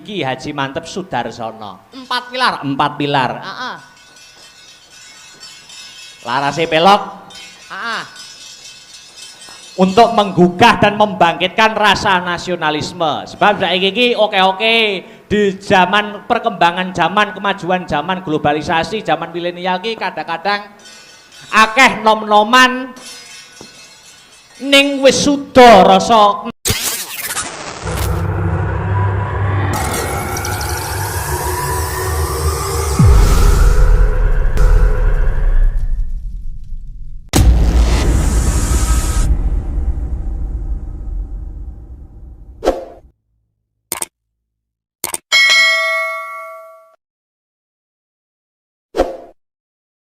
Ki Haji Mantep Sudarsono. 4 pilar, 4 pilar. Larase pelok. Untuk menggugah dan membangkitkan rasa nasionalisme. Sebab saiki iki oke-oke di zaman perkembangan zaman, kemajuan zaman, globalisasi, zaman milenial iki kadang-kadang akeh nom-noman ning wis suda rasa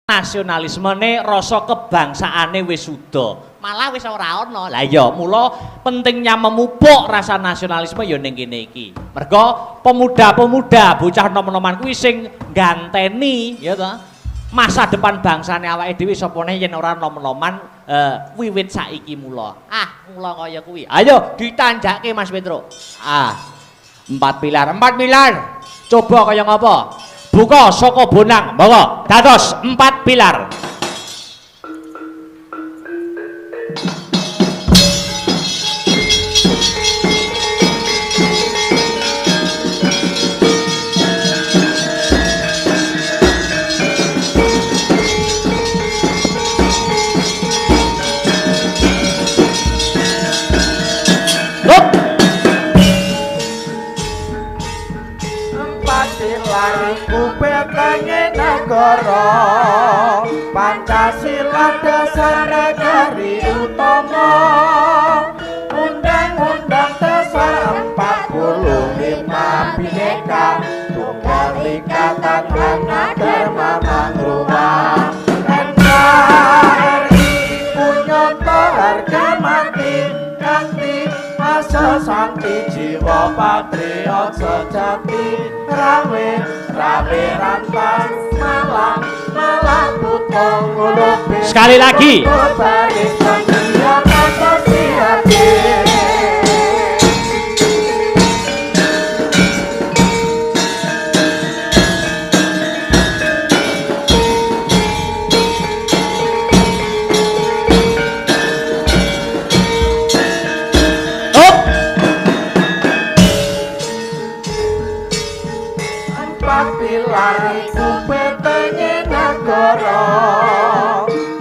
nasionalismene, rasa kebangsaane wis suda. Malah wis ora ana. Lah iya, mula pentingnya memupuk rasa nasionalisme ya ning kene iki. Mergo pemuda-pemuda bocah nom-noman kuwi sing ganteni ya to. Masa depan bangsane awake dhewe sapane yen ora nom-noman wiwit saiki mula. Mula kaya kuwi. Ayo ditanjake Mas Petro. 4 pilar, 4 pilar. Coba kaya ngapa? Buka saka bonang, monggo dados 4 pilar. Pancasila dasar negari utama, Undang-Undang Dasar 45 Bhinneka Tunggal Ika Tadhana Dharma Mangruwa. NKRI punyata harga mati kanthi asa santi jiwa patriot sejati. Rawe rantas malang putong ngulupi. Sekali lagi.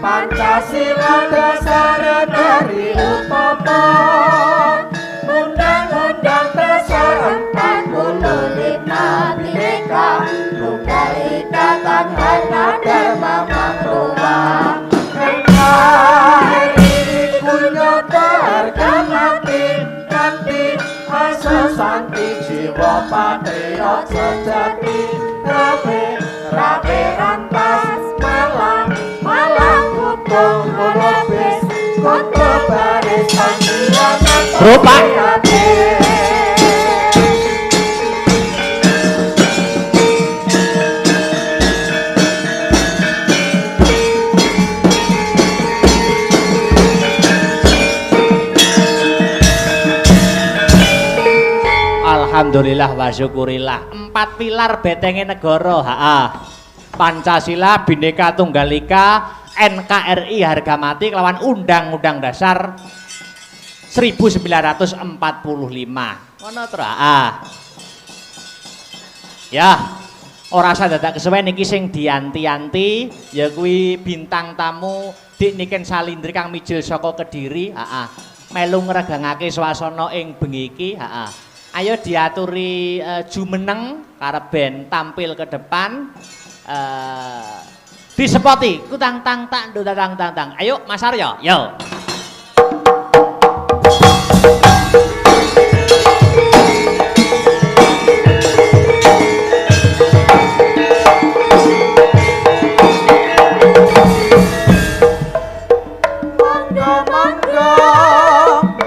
Pancasila dasar negari utama, Undang-Undang Dasar 45 Bhinneka Tunggal Ika Tadhana Dharma Mangruwa. NKRI punyata harga mati kanthi asa santi jiwa patriot sejati. Rabe rantas malang putong ngulupis kota barisan Rupa. Alhamdulillah wa syukurillah. 4 pilar betenge negara. Pancasila, Bhinneka Tunggal Ika, NKRI harga mati kelawan Undang-Undang Dasar 1945. Ngono to, Ya, ora usah dadak kesuwen iki sing dianti-anti ya kuwi bintang tamu Dik Niken Salindri kang mijil saka Kediri, melu ngregangake swasana ing bengi iki, Ayo diaturi jumeneng karep ben tampil ke depan. Disepoti kutang tang tak ndo tang tang tang. Ayo Mas Aryo, yo.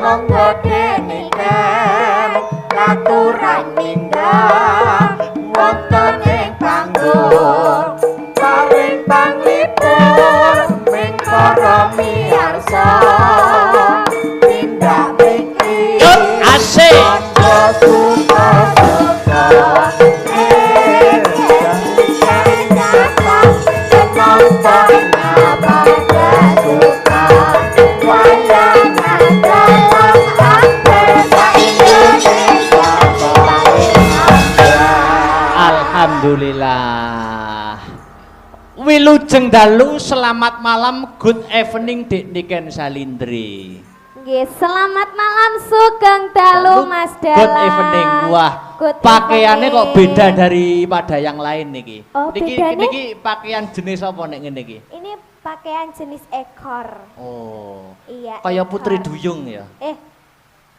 Monggo deniken katuran mindhang wonten ing panggung paring panglipur ming para miyarsa Alhamdulillah. Wilujeng dalu, selamat malam, good evening Dik Niken Salindri. Nggih, selamat malam Sugeng dalu Mas Dalang. Good evening. Wah, Good pakaiannya kok evening. beda daripada yang lain niki. Oh, niki bedane? niki pakaian jenis apa nek ngene iki? Ini pakaian jenis ekor. Oh. Iya. Kayak ekor. Putri Duyung ya.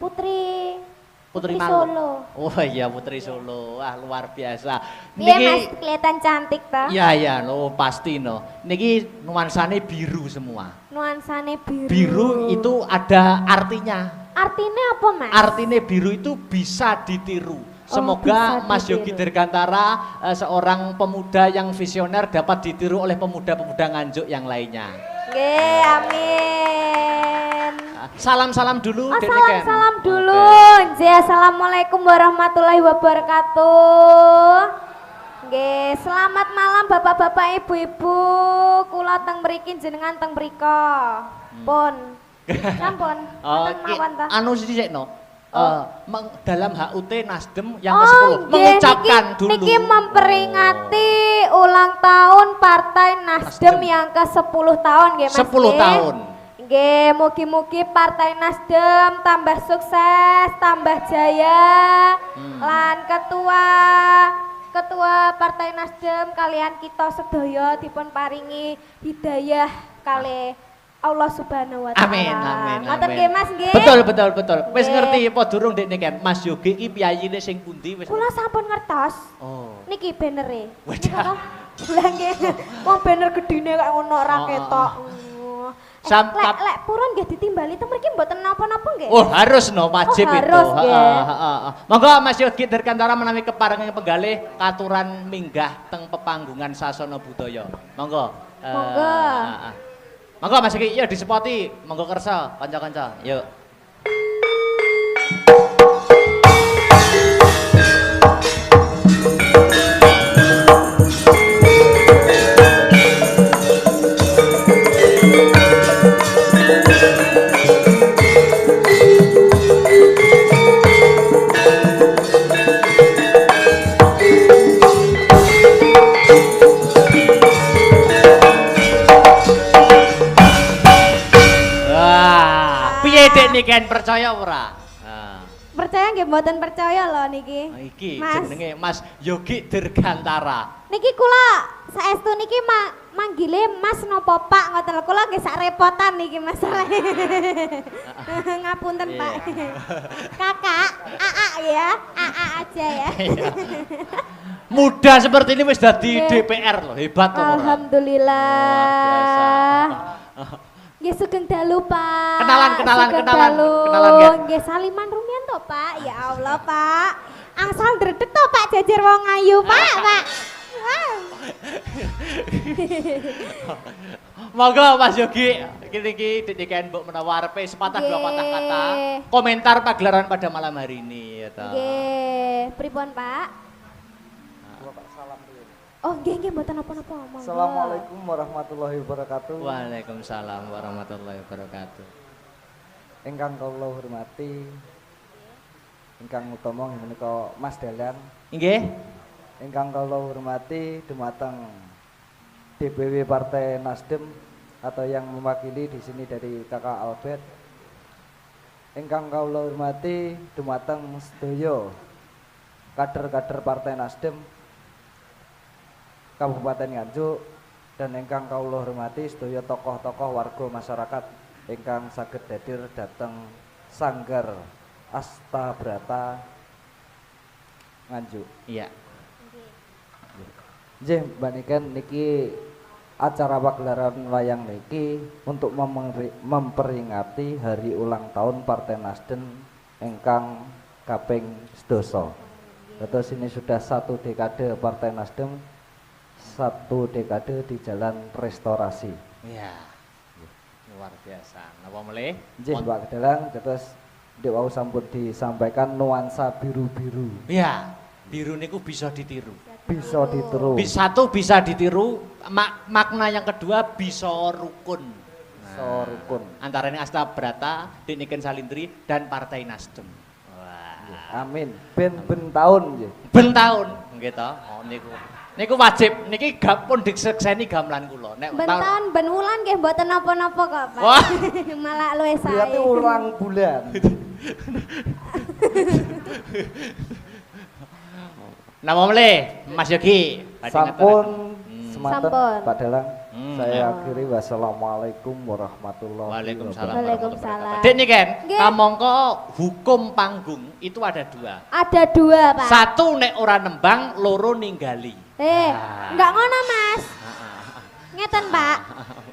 Putri Malu. Solo. Oh iya Putri Solo. Wah, luar biasa. Iya Mas, kelihatan cantik toh. Ya ya, no pasti no. Niki nuansane biru semua. Nuansane biru. Biru itu ada artinya. Artinya apa Mas? Artinya biru itu bisa ditiru. Semoga bisa Mas ditiru. Yogi Dirgantara seorang pemuda yang visioner dapat ditiru oleh pemuda-pemuda Nganjuk yang lainnya. Nggih, amin. Salam-salam dulu, Oh, Dek Niken. salam dulu. Nggih, assalamualaikum warahmatullahi wabarakatuh. Nggih, selamat malam Bapak-bapak, Ibu-ibu. Kula teng mriki jenengan teng mriko. Pun. Sampun. Oh, Wonten mawon ta? anu sithikno. Dalam HUT Nasdem yang Oh, ke-10 nggih, mengucapkan niki, dulu. niki memperingati ulang tahun Partai Nasdem Nasdem. yang ke-10 tahun nggih Mas. 10 nggih? tahun. Nggih, mugi-mugi Partai Nasdem tambah sukses, tambah jaya. Lan ketua Partai Nasdem kalian kita sedaya dipun paringi hidayah kalih Allah Subhanahu wa taala. Amin, amin, Ngoten amin. nggih Mas nggih. Betul, betul, betul. Wis Nggih. ngerti apa durung Dek Niken? Mas Yogi iki piyayine sing pundi wis? Kula sampun ngertos. Oh. Niki banere. Wadah. Lah nggih. Wong banner gedine kok ngono ora Oh, ketok. Lek purun nggih ditimbali teng mriki mboten napa-napa nggih. Oh, harus no, wajib Oh, itu. harus, nggih. Monggo Mas Yogi Dirgantara menawi keparenging penggalih katuran minggah teng pepanggungan sasana budaya. Monggo. Monggo. Monggo Mas Yogi, ya disepoti. Monggo kersa kanca-kanca. Yuk. Wah, piye Dek Niken percaya ora? Nah. Percaya nggih mboten percaya lho niki. Iki Mas. jenenge Mas Yogi Dirgantara. Niki kula saestu niki manggile Mas napa Pak ngoten lho. Kula nggih sak repotan niki masalah. Ngapunten Pak. Kakak, AA ya. AA aja ya. Iya. Muda seperti ini wis dadi Nggih. DPR loh, hebat loh. Alhamdulillah. Luar Nggih sugeng dalu Pak. Kenalan, Sugeng kenalan, dalu. kenalan, nggih. Nggih saliman rumiyin to Pak. Ya Allah Pak. Angsal ndredeg to Pak jajar wong ayu Pak, Pak. Wow. Monggo Mas Yogi, iki Dek Niken mbok menawa arepe sepatah dua patah kata komentar pagelaran pada malam hari ini ya toh. Nggih, pripun Pak? Oh, nggih mboten napa-napa. Monggo. Assalamualaikum warahmatullahi wabarakatuh. Waalaikumsalam warahmatullahi wabarakatuh. Ingkang kula hormati, ingkang utama menika Mas Dalang. Nggih. Ingkang kula hormati dumateng DPW Partai Nasdem atau yang mewakili di sini dari Kakak Albert. Ingkang kula hormati dumateng sedaya kader-kader Partai Nasdem Kabupaten Nganjuk dan ingkang kawula hormati sedaya tokoh-tokoh warga masyarakat ingkang saged hadir dhateng Sanggar Astabrata Nganjuk. Iya. Nggih, Mbak Niken niki acara pagelaran wayang niki untuk memperingati hari ulang tahun Partai Nasdem ingkang kaping 12. Terus ini sudah 1 dekade Partai Nasdem, 1 dekade di jalan restorasi. Iya. Luar biasa. Napa melih? Nggih, Mbak Dalang, terus Dek wau sampun disampaikan nuansa biru-biru. Iya. Biru niku bisa ditiru. Bisa ditiru. Satu bisa ditiru, makna yang kedua bisa rukun. Bisa rukun. Antara ini Astabrata, Dek Niken Salindri dan Partai Nasdem. Wah. Amin. Ben tahun nggih. Ben tahun. nggih to. Oh niku. Niku wajib, niki pun disekseni gamelan kula. Nek Bentan ben wulan nggih mboten napa-napa kok, Pak. Wah. Malah luwih sae. Berarti ulang bulan. Nama mele, Mas Yogi. Sampun semanten Sampun. Pak Dalang. Saya Oh. akhiri wassalamualaikum warahmatullahi Waalaikumsalam. Waalaikumsalam. Dek nih kan, Nggih. kamangka hukum panggung itu ada 2. Ada 2, Pak. Satu nek ora nembang, loro ninggali. Enggak ngono, Mas. Ngeten, Pak.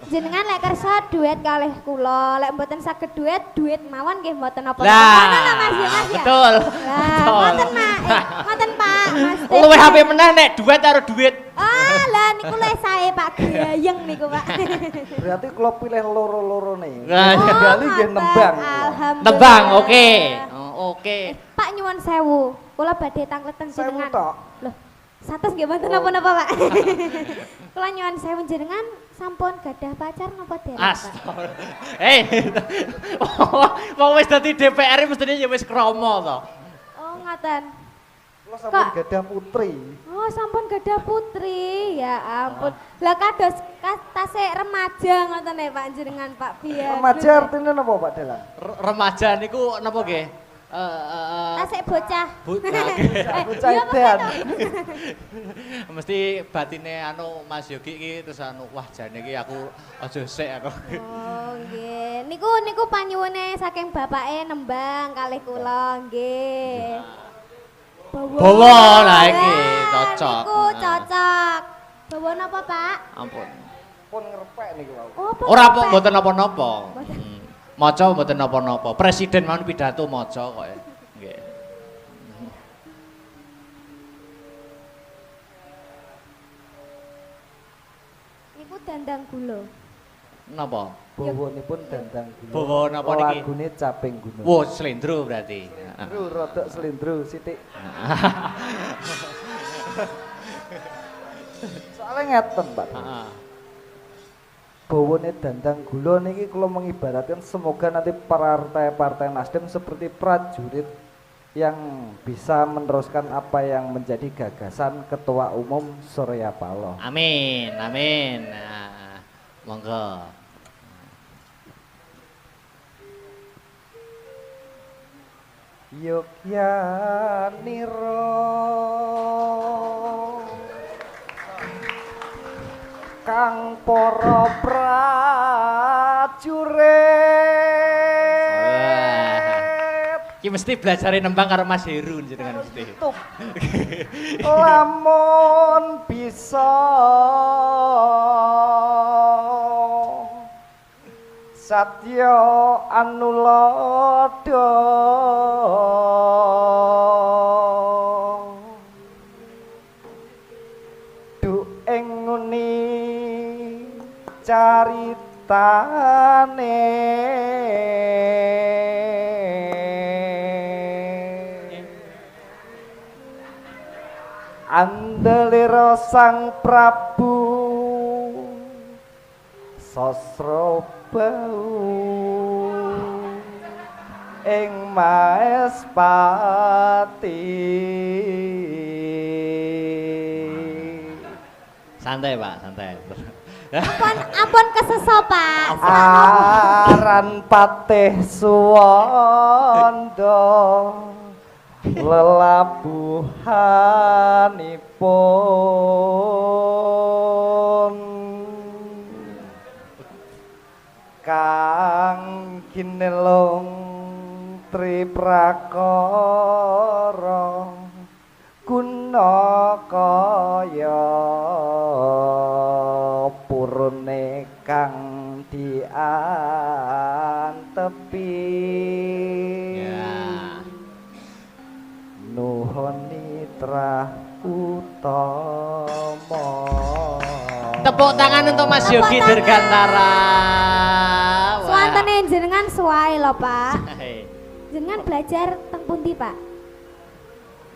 Jenengan lek kersa duet kalih kula, lek mboten saged duet mawon nggih mboten napa-napa. Ngono lho, Mas ya, Mas ya. Betul. Lah, ngoten, Mak. Ngoten, Pak. Mas. Luwih HP meneh nek duet karo duit. Ah, lah niku luwih sae, Pak. Gayeng niku, Pak. Berarti kalau pilih loro-loro nih. Nah, Kali nggih nembang. Alhamdulillah. Nembang, oke. Oh, oke. Pak nyuwun sewu. Kula badhe tangkleten Sewu jenengan. tok. Loh, satus nggih mboten napa-napa, Pak. Kula nyuwun sewu jenengan sampun gadah pacar napa dereng, Pak? Astagfirullah. Wong wis dadi DPR mestine ya wis krama to. Oh, ngoten. Kalau sampun Kak. gadah putri. Oh, sampun gadah putri. Ya ampun. Lah kados tasik remaja ngoten ya, Pak jenengan, Pak biar. Remaja artinya apa Pak Dalang? Remaja niku napa nggih? Tasik bocah. Bocah iya, edan. Mesti batine anu Mas Yogi iki terus anu wah jane iki aku aja sik aku. Oh, nggih. Niku panyuwune saking bapake nembang kalih kula, nggih. Bawa lah iki cocok. Niku cocok. Bawa napa, Pak? Ampun. Pun ngerepek niku wau. Oh, Ora Pak. mboten napa-napa. Mboten. Maca mboten napa-napa. Presiden mawon pidato maca kok. Nggih. Niku dandang gula. Napa? Bawanipun dandang gula. Bawa napa niki? Lagune caping gunung. Wo slendro berarti. Lho rodok slendro sithik. Soalnya ngeten, Pak. Heeh. Bawane dandang gula niki kula mengibaratkan semoga nanti partai-partai Nasdem seperti prajurit yang bisa meneruskan apa yang menjadi gagasan Ketua Umum Surya Paloh. Amin, amin. Nah, monggo. Yogyaniro kang para prajurit Iki mesti belajarin nembang karo Mas Heru jenengan mesti. tutup lamun bisa satya anulada du ing nguni caritane andelira Sang Prabu Sasrabau ing Maespati. Santai, Pak, santai. Ampun keseso, Pak. Aran Patih Suwanda lelabuhanipun kang kinelung triprakara guna kaya purune kang diantepi Ya. nuhun nitra utama. Tepuk tangan untuk Mas Tepuk Yogi tangan. Dirgantara. Wah. Swantene jenengan suwae lho, Pak. Hei. Jenengan belajar teng pundi, Pak?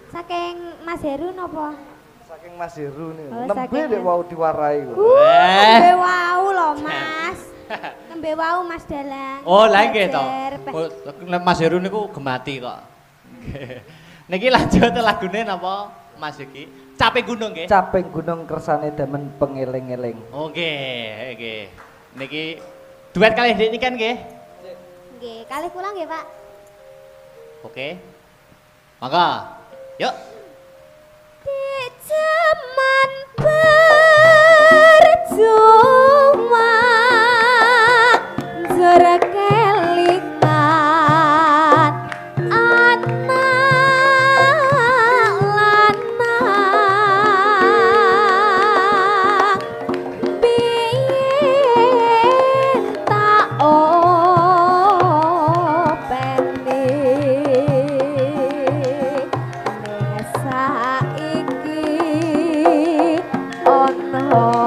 Saking Mas Heru napa? Saking Mas Heru nih, Oh, nembe saking dek wau diwarai. Nembe wau lho, Mas. Nembe wau Mas Dalang. Oh, lah nggih to. Belajar, Pak. Oh, Mas Heru niku gemati kok. Nggih. Niki lanjut lagune napa Mas Yogi? Caping gunung nggih. Caping gunung kersane demen pengeling-eling. Oke, oke. Niki duet kalih Dik nikan nggih. Nggih, kalih kula nggih, Pak. Oke. Mangga. Yuk. Di zaman percuma kelingan anak lanang biyen tak openi nek saiki ono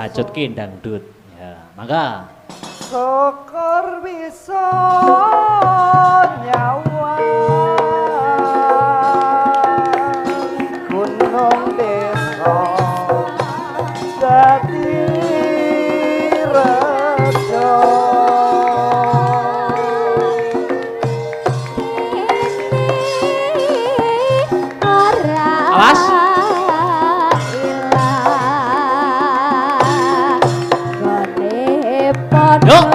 Bacut ki dangdut. Ya, mangga. Syukur bisa nyawa gunung desa dadi rejo Awas. Yuk.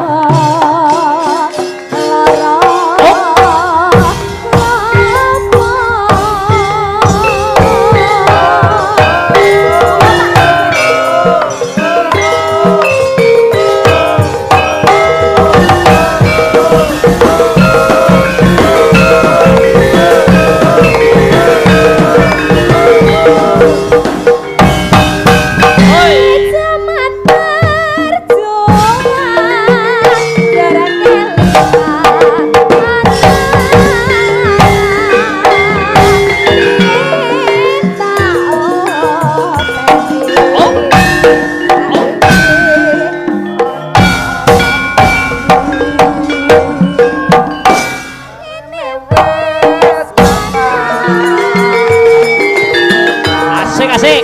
Asik.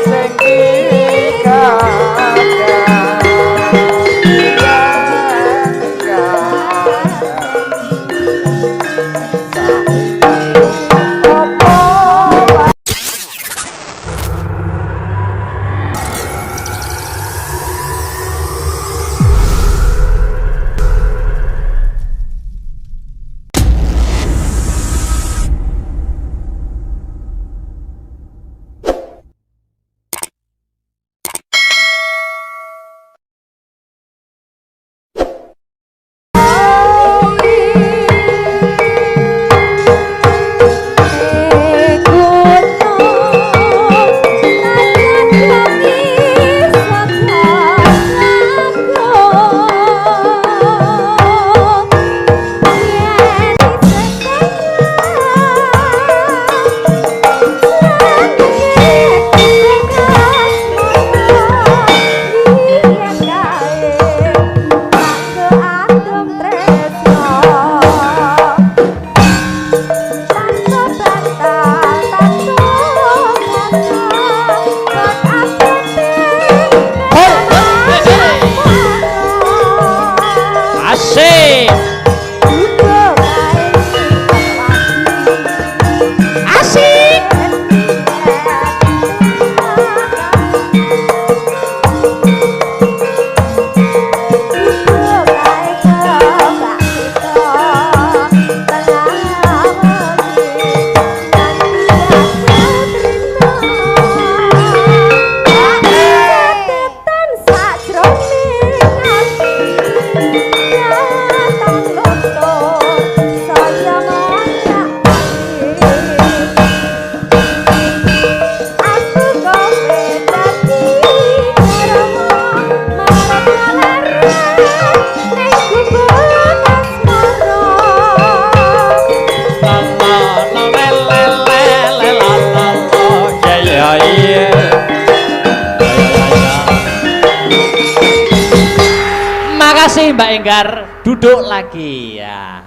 Mbak Enggar, duduk lagi ya.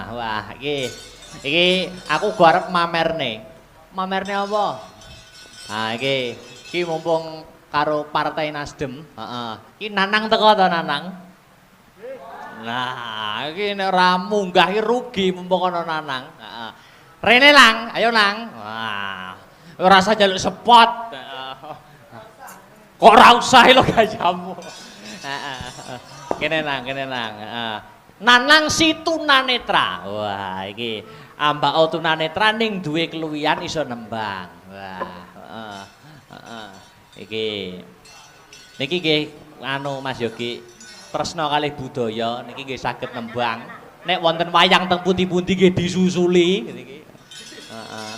Wah, iki aku gua arep mamerne. Mamerne apa? Nah, iki mumpung karo Partai Nasdem, heeh. Iki Nanang teko to Nanang? Nah, iki nek ora munggah iki rugi mumpung ana Nanang. Heeh. Rene Lang, ayo Nang. Wah. Ora usah njaluk spot. Kok ora usah lho gayamu. Heeh. Kene Nang, heeh. Nanang si tunanetra. Wah, iki ambak tunanetra ning duwe keluwihan iso nembang. Wah, heeh. Iki niki nggih anu Mas Yogi tresna kalih budaya niki nggih saged nembang. Nek wonten wayang teng pundi-pundi nggih disusuli niki. Heeh.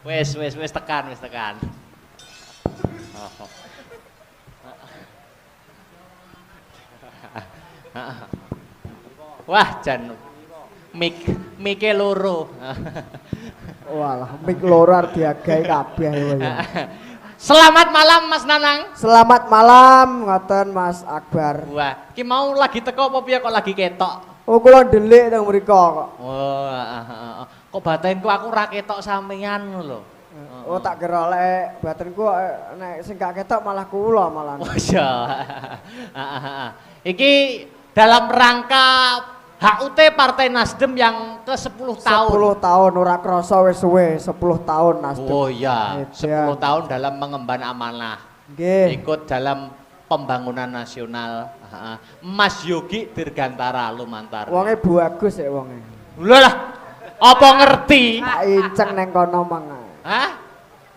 Wis tekan. Wah, jan mike loro. Walah, mik loro arep diagahi kabeh ya. Selamat malam Mas Nanang. Selamat malam ngoten Mas Akbar. Wah, ki mau lagi teko apa piye kok lagi ketok? Oh, kula ndelik teng mriko kok. Oh, kok batinku aku ra ketok sampean lho. Oh, tak kira lek batenku nek sing gak ketok malah kula malah. Oh iya. Iki dalam rangka HUT Partai Nasdem yang ke-10 tahun. 10 tahun ora krasa wis suwe 10 tahun Nasdem. Oh iya, Edan. 10 tahun dalam mengemban amanah. Nggih. Ikut dalam pembangunan nasional. Mas Yogi Dirgantara Lumantar. Wonge bagus ya wonge. Lho lah, apa ngerti? Tak inceng neng kono mang. Hah?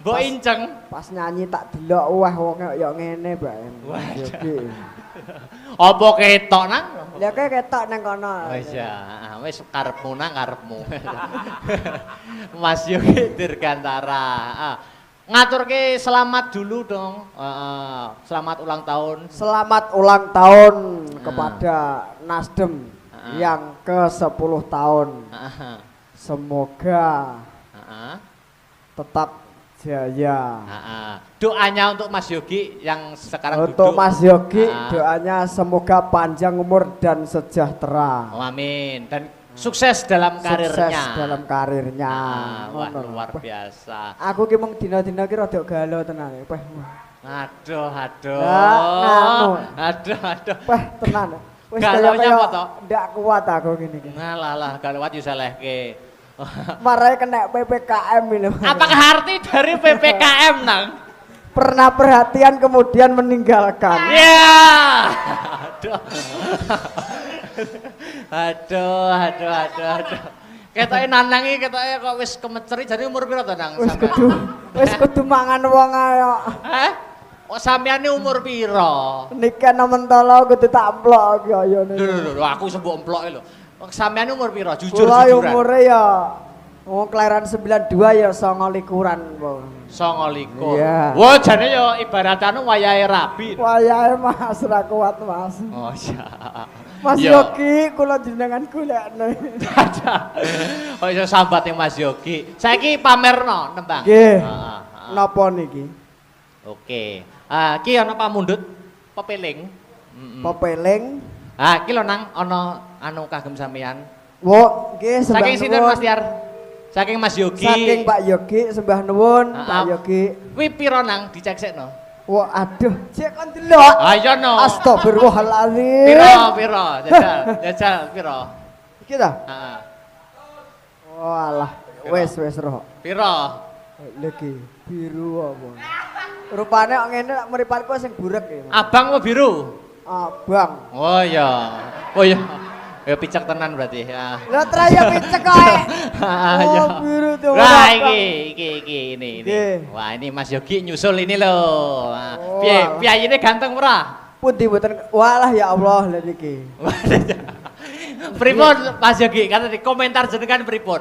Mbok inceng. Pas nyanyi tak delok wah wonge ya ngene, Mbak. Wah, Yogi. Apa ketok nang? Ya kayak ketok neng kono. Wis ya, wis karepmu nang karepmu. Mas Yogi Dirgantara. Ngaturke selamat dulu dong. Selamat ulang tahun. Selamat ulang tahun kepada Nasdem yang ke-10 tahun. Semoga tetap jaya. Doanya untuk Mas Yogi yang sekarang Untuk duduk. Mas Yogi doanya semoga panjang umur dan sejahtera. Oh, amin. Dan sukses dalam karirnya. Sukses dalam karirnya. Wah, Ngono. luar biasa. Aku ki mung dina-dina ki rada galau tenan. Peh. Aduh. Nganu. Aduh. Peh tenan. Wis Galaunya kaya apa toh? ndak kuat aku gini ki. Ngalah galawat yo salehke. Marai kena PPKM ini. Apakah arti dari PPKM nang? Pernah perhatian kemudian meninggalkan. Ya. Aduh. Ketoke Nanang iki ketoke kok wis kemeceri jadi umur piro to Nang? Wis kudu mangan wong ayo. Hah? Kok sampeyan umur piro? Nikah mentolo kudu tak emplok ya Lho, aku sembok emploke lho. Kok sampeyan umur piro? Jujur Kula jujuran. umure ya kelahiran 92 ya 29 po. 29. Iya. Wah, jane ya ibarat anu wayahe rabi. Wayahe Mas ra kuat Mas. Oh iya. Mas Ya. Yogi kula jenengan golekne. Oh iso sambat yang Mas Yogi. Saiki pamerno nembang. Nggih. Napa niki? Oke. Ki ana pamundhut pepeling. Pepeling. Ki lho Nang ana anu kagem sampean. Wo, nggih sembah Saking sinten nuwun. Mas Tiar? Saking Mas Yogi. Saking Pak Yogi sembah nuwun Pak Yogi. Kuwi piro Nang diceksekno? Wah, aduh, cek kon delok. Ayo no. Astagfirullahaladzim. Piro? Jajal piro? Iki ta? Heeh. Walah, wes roh. Piro? Lagi biru apa? Rupane kok ngene mripatku sing burek ya. Abang apa biru? Abang. Oh iya. Oh iya. Ya picek tenan berarti ya. Lah traya picek kae. Iya. Oh, biru tuh. Nah, iki ini. Nggih. Wah, ini Mas Yogi nyusul ini loh. Oh, Piye, alah. piyayine ganteng ora? Pundi mboten walah ya Allah lha niki. Pripun Mas Yogi? Kata di komentar jenengan pripun?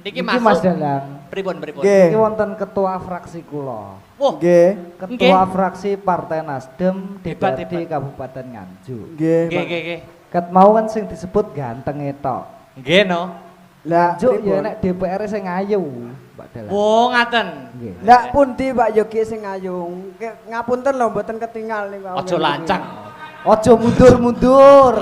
Niki Iki Mas masuk. Dalang. Pripun? Nggih. Iki wonten ketua fraksi kula. Wah, Nggih. Ketua fraksi Partai Nasdem Hebat, DPRD Kabupaten Nganjuk. Nggih. nggih. Ket mau kan sing disebut ganteng etok. Nggih no. Lah Juk pripun? ya nek DPR sing ayu, Mbak Dahlan. Oh, ngaten. Nggih. Lah pundi Pak Yogi sing ayu? Ngapunten lho mboten ketinggal niku. Aja lancang. Aja mundur-mundur.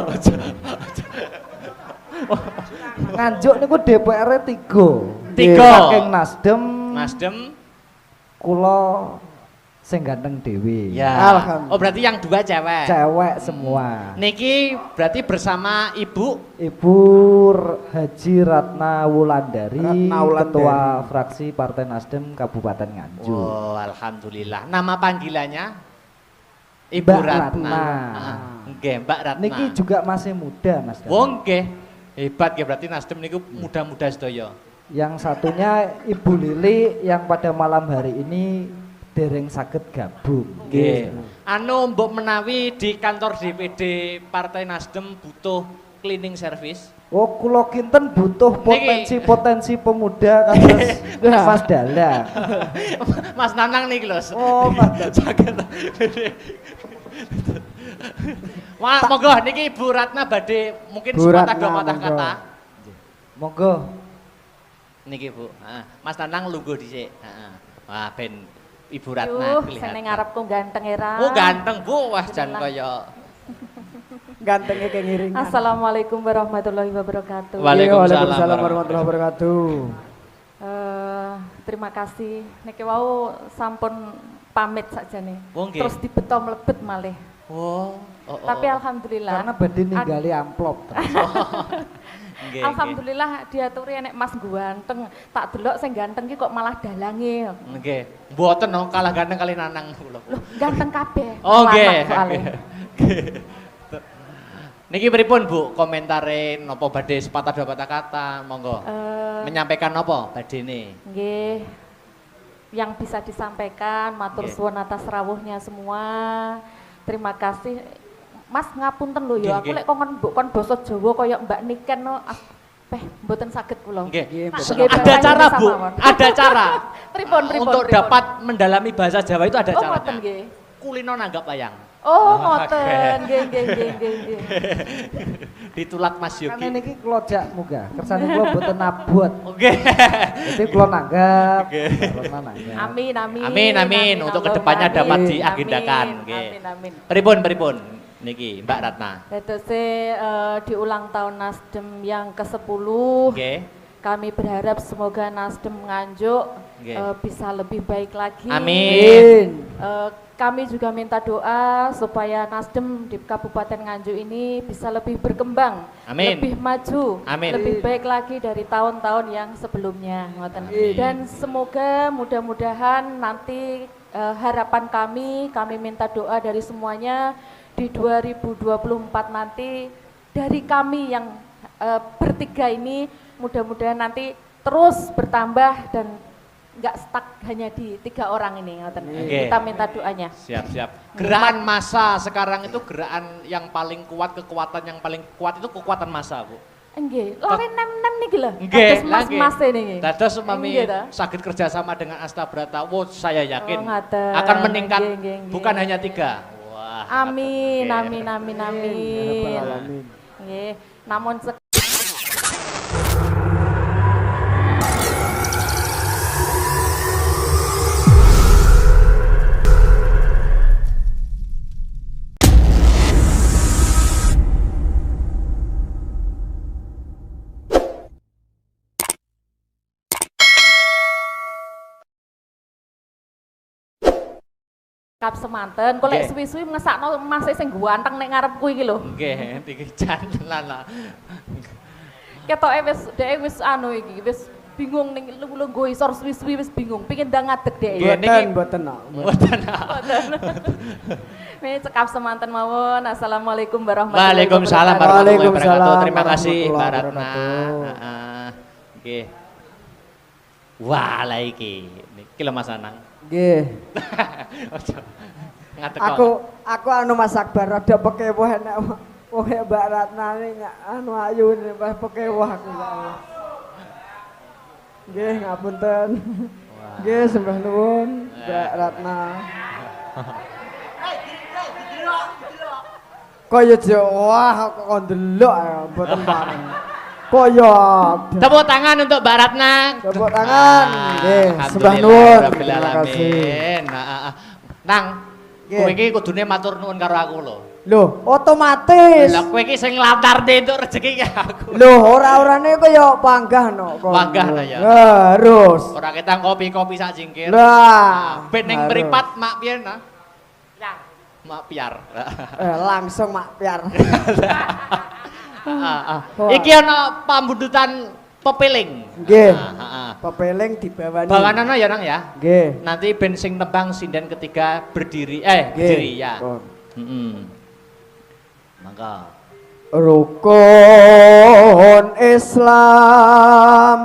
Nganjuk niku DPR 3. Tiga. Saking Nasdem, Nasdem. kula sing ganteng dhewe. Ya. Alhamdulillah. Oh, berarti yang dua cewek. Cewek semua. Niki berarti bersama Ibu. Ibu Haji Ratna Wulandari, Ratna Wulandari. Ketua Fraksi Partai Nasdem Kabupaten Nganjuk. Oh, alhamdulillah. Nama panggilannya Ibu Mbak Ratna. Ratna. Nggih, Mbak Ratna. Niki juga masih muda, Mas. Dahlan. Wong nggih. Hebat ya berarti Nasdem niku muda-muda sedaya. Yang satunya Ibu Lili yang pada malam hari ini dereng saged gabung. Nggih. Anu mbok menawi di kantor DPD Partai Nasdem butuh cleaning service. Oh, kula kinten butuh Niki. potensi-potensi pemuda kados Mas Dahlan. Mas Nanang niki lho. Oh, Mas Saged. Wah, monggo niki Ibu Ratna badhe mungkin Bu sepatah Ratna, dua patah monggo. kata. Monggo. Niki Bu. Heeh. Mas Nanang lungguh dhisik. Heeh. Wah, ben Ibu Ratna Yuh, kelihatan. seneng ngarepku ganteng era. Oh, ganteng Bu. Wah, jan kaya Gantengnya kayak ngiringan. Assalamualaikum warahmatullahi wabarakatuh. Waalaikumsalam warahmatullahi wabarakatuh. Terima kasih. Niki wau sampun pamit saja nih. Oh, nggih. Terus dibeto mlebet malih. Oh. Oh, oh, Tapi oh. alhamdulillah. Karena badhe ninggali amplop. Nggih, nggih. Alhamdulillah diaturi enek Mas ganteng. Tak delok sing ganteng ki kok malah dalange. Nggih. Mboten no kalah ganteng kali Nanang kula. Loh, ganteng kabeh. Oh, Lanang nggih. soalnya. Niki pripun Bu komentare napa badhe sepatah dua patah kata monggo. Menyampaikan napa badene? Nggih. Yang bisa disampaikan matur Nggih. suwun atas rawuhnya semua. Terima kasih. Mas ngapunten lho ya, Nggih, aku nggih. lek kon basa Jawa kaya Mbak Niken no mboten saged kula. Nggih. Nak mboten nggih, Ada bahasa cara Indonesia Bu, mawon. ada cara. Pripun, pripun, Untuk pripun? dapat mendalami bahasa Jawa itu ada Oh, caranya. ngoten nggih. Kulino nanggap wayang. Oh, Oke. ngoten. Nggih, nggih, nggih, nggih, nggih. Ditulak Mas Karena Yogi. niki kula jak muga, kersane kula mboten abot. Oke. Jadi kula nanggap, Ratna nanggap. Amin, amin. Amin, amin. Untuk Allahumma kedepannya amin. dapat diagendakan. Amin, Nggih. amin, amin. Pripun niki Mbak Ratna. Dadose di ulang tahun Nasdem yang ke-10. Nggih. Kami berharap semoga Nasdem Nganjuk Nggih. bisa lebih baik lagi. Amin. Kami juga minta doa supaya Nasdem di Kabupaten Nganjuk ini bisa lebih berkembang, Amin. lebih maju, Amin. lebih baik lagi dari tahun-tahun yang sebelumnya. Ngoten. Amin. Dan semoga mudah-mudahan nanti harapan kami minta doa dari semuanya di 2024 nanti dari kami yang bertiga ini mudah-mudahan nanti terus bertambah dan nggak stuck hanya di 3 orang ini. Ngoten. Oke. Kita minta doanya. Siap. Gerakan massa sekarang itu gerakan yang paling kuat, kekuatan yang paling kuat itu kekuatan massa, Bu. Nggih, lari nem-nem niki lho. Nggih, Kados mas-mas niki. dados upami Nggih ta? sakit kerjasama dengan Astabrata, wow, saya yakin Oh, ngaten. akan meningkat Nggih, nggih, nggih. bukan hanya 3. Wah. Amin, Oke. amin, amin, Ya amin. Rabbal alamin. Nggih, namun kap semanten, kok lek Nggih. suwi-suwi ngesakno mas sing ganteng nek ngarepku iki lho. Nggih, iki jalan lah. Ketoke wis anu iki, wis bingung ning lungguh isor suwi-suwi wis bingung, pengin ndang ngadeg dhek. Nggih. niki- Mboten no. Mboten. Ini cekap semanten mawon. Assalamualaikum warahmatullahi Waalaikumsalam wabarakatuh. warahmatullahi wabarakatuh. Waalaikumsalam Terima kasih Mbak warahmatullahi Ratna. wabarakatuh. Heeh. Nggih. Wah, lah iki. Niki lho Mas Anang. Nggih. Ojo. Ngadeg Aku anu Mas Akbar rada pekewah nek wong Mbak Ratna ini anu ayu ini pas pekewah aku. Nggih, ngapunten. Nggih, sembah nuwun Mbak Ratna. Kaya jo wah kok ndelok ya, mboten pareng. Kok ya. Tepuk tangan untuk Mbak Ratna. Tepuk tangan. Nggih, sembah Alhamdulillah, nuwun. Rabbil Terima kasih. alamin. Nang, Nggih. kowe iki kudune matur nuwun karo aku lho. Loh, otomatis. Lah kowe iki sing nglantarne entuk rezeki ki aku. Loh, ora-orane kaya panggah no. Panggah ta ya? Harus. Ora ketang kopi-kopi sak jingkir. Lah, Ben ning harus. mripat mak piye nah? Mak piar. Langsung mak piar. Wah. Iki ana pambudutan pepeling. Nggih. Heeh. Pepeling dibawani. Bawanana ya nang ya. Nggih. Nanti ben sing nebang sinden ketiga berdiri Nggih. berdiri ya. Pun. Heeh. Mangga. Rukun Islam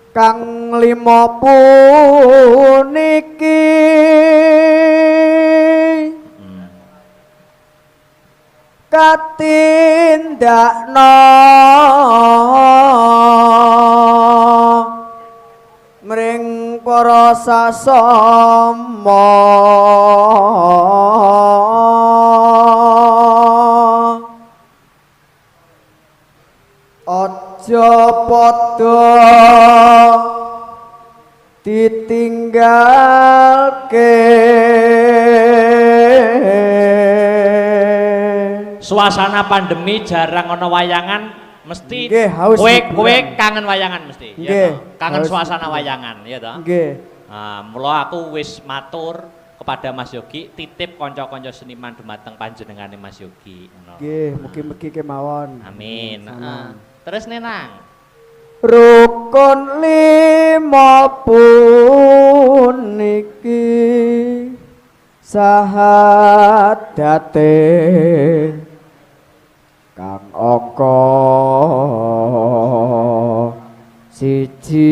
kang lima puniki katindakna mring para sasama aja padha ditinggalke. Suasana pandemi jarang ana wayangan mesti Nggih, haus kowe hiburan. kangen wayangan mesti ya Nggih, toh? Kangen haus suasana hiburan. wayangan ya toh. Nggih. Nah, mula aku wis matur kepada Mas Yogi titip kanca-kanca seniman dumateng panjenengane Mas Yogi ngono. Nggih, mugi-mugi kemawon. Amin. Sama. Terus nenang. Rukun lima puniki sahadate kang angka siji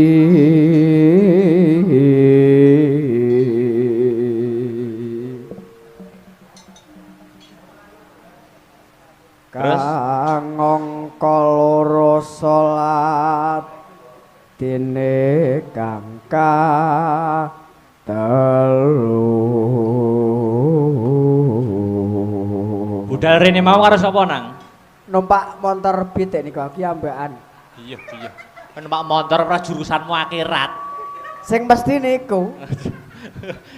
Terus? kang angka loro salat dene kang telu Budal rene mau karo sapa nang? numpak motor pitik niku iki ambekan Iya, iya. Numpak motor ora jurusanmu akhirat. sing mesti niku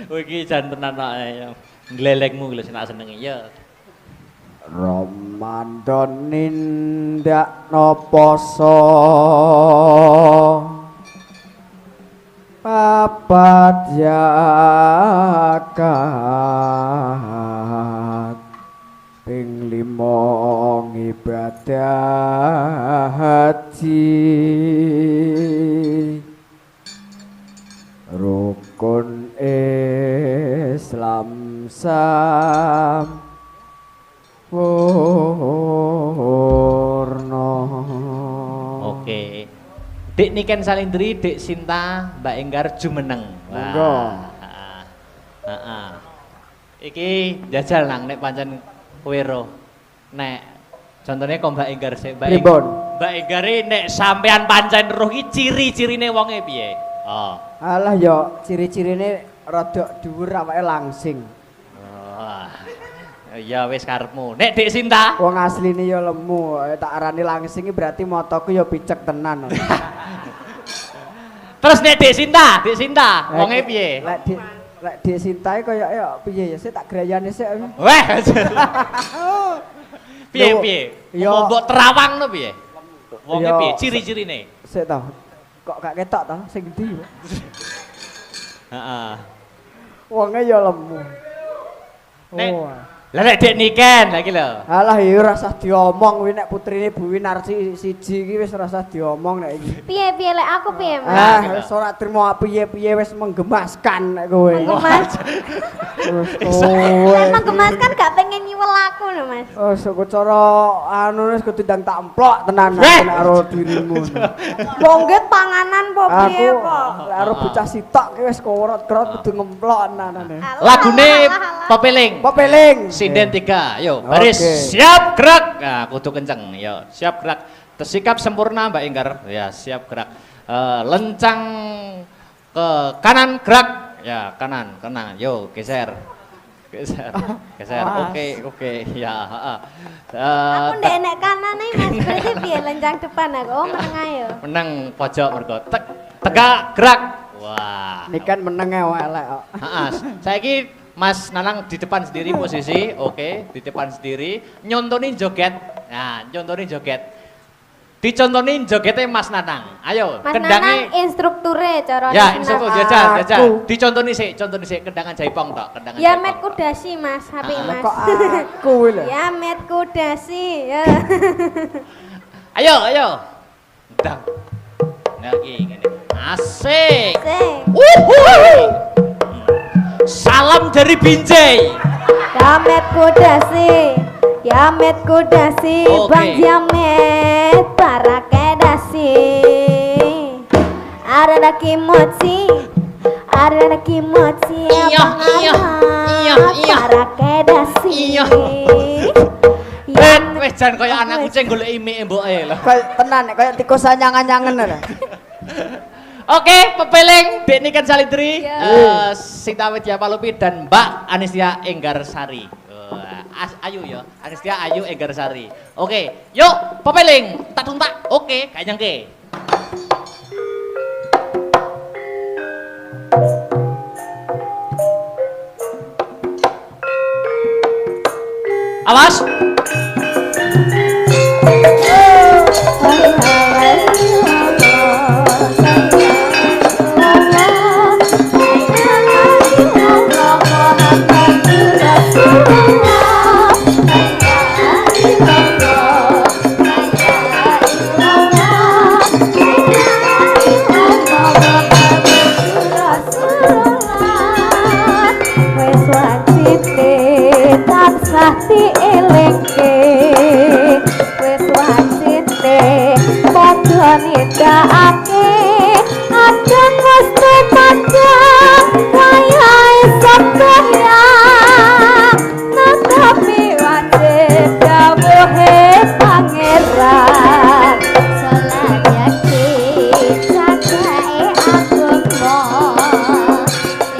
Kowe iki jan tenan kok ya. Glelekmu lho sing tak senengi ya. Ramadan nindakno poso papat zakat ping 5 ibadah haji rukun Islam sampurna. Oke. Dik Niken Salindri, Dik Sinta, Mbak Enggar Jumeneng. Monggo. Heeh. Iki jajal nang nek pancen kowe ro. Nek contohnya kok Mbak Enggar sik Pripun? Mbak Enggar nek sampean pancen roh iki ciri-cirine wonge piye? Oh. Alah yo ciri-cirine rada dhuwur awake langsing. Wah. Ya wis karepmu. Nek Dik Sinta? Wong asline yo lemu, tak arani langsing iki berarti motoku yo picek tenan. Terus nek Dik Sinta, wonge piye? Lek Dik Sintae kaya yo piye ya sik tak grayane sik. Weh. Piye Yo, piye? yo. Mbok terawang no piye? Wonge Yo, piye? Ciri-cirine? Sik to. Kok gak ketok to sing ndi? Heeh. Wonge yo lemu. Nek- Oh. Lah nek Dik Niken lagi lho. Alah ya ora usah diomong kuwi nek putrine Bu Winarsi siji iki wis ora usah diomong nek iki. Piye lek aku piye, Mas? Ah, wis ora trimo piye-piye wis menggemaskan nek kowe. Mas, Terus kowe. emang gemaskan gak pengen nyiwel aku lho, Mas. Oh, sok cara anu wis kudu ndang tak emplok tenan Weh! nek karo dirimu. Bongget panganan po piye Aku kok. karo bocah sitok ki wis korot-korot kudu ngemplok tenanane. Lagune Pepeling. Pepeling. Sinden 3. Yo, baris. Oke. Siap gerak. Nah, kudu kenceng. Yo, siap gerak. Tersikap sempurna Mbak Enggar. Ya, siap gerak. Lencang ke kanan gerak. Ya, kanan. Yo, geser. Geser. Geser. Oke. Ya, heeh. Aku ndek nek kanane Mas berarti piye lencang depan aku. Oh, meneng ayo. Menang pojok mergo tegak gerak. Wah. Ini kan menengnya elek kok. Heeh. Saiki Mas Nanang di depan sendiri posisi, oke, di depan sendiri, nyontonin joget. Nah, nyontonin joget. Dicontonin jogetnya Mas Nanang. Ayo, Mas kendangnya. Nanang instrukture cara Ya, disunat. instruktur jajal. Aku. Dicontonin sih, kendangan jaipong tok, kendangan Ya jaipong met tok. kudasi Mas, HP Mas. Kok aku lho. Ya met kudasi. Ya. Ayo. Ndang. Nah, gini. Asik. Sing. Wuhui. Salam dari Binjai. Ya met kudasi. Ya met kudasi, Oke. Bang Jamet para kedasi. Ada kimochi, Iya, para kedasi. Iya. Ya Wes jan kaya anak kucing golek imike mboke lho. Kayak tenan nek kayak tikus anyangan-anyangan lho. Oke, pepeling Dek Niken Salidri, Ya. Sinta Widya Palupi dan Mbak Anistia Enggarsari. Ayu ya, Anistia Ayu Enggarsari. Oke, yuk pepeling, tak tuntak. Oke, kayak nyengke. Awas. Wes wajite tansah dielingke, wes wajite padha nindakake adan mesti padang kaya sabaya nanggapi wajit dawuhe pangeran salayake cacake agama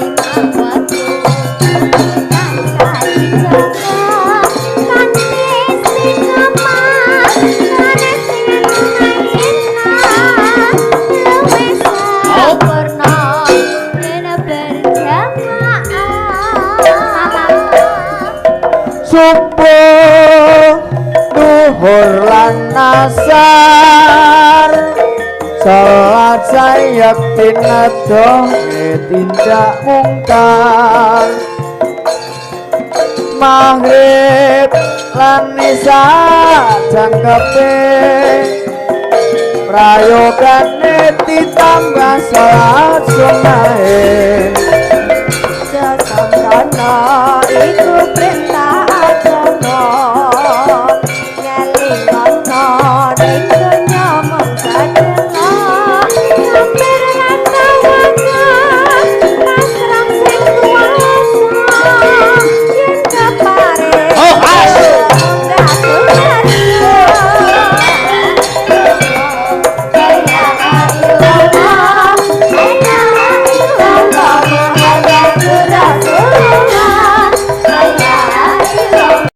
ing awakku Subuh duhur lan asar salat saya tinadonge tindak mungkar maghrib lan isya jangkepe prayogane ditambah salat sunahe jasamrana iku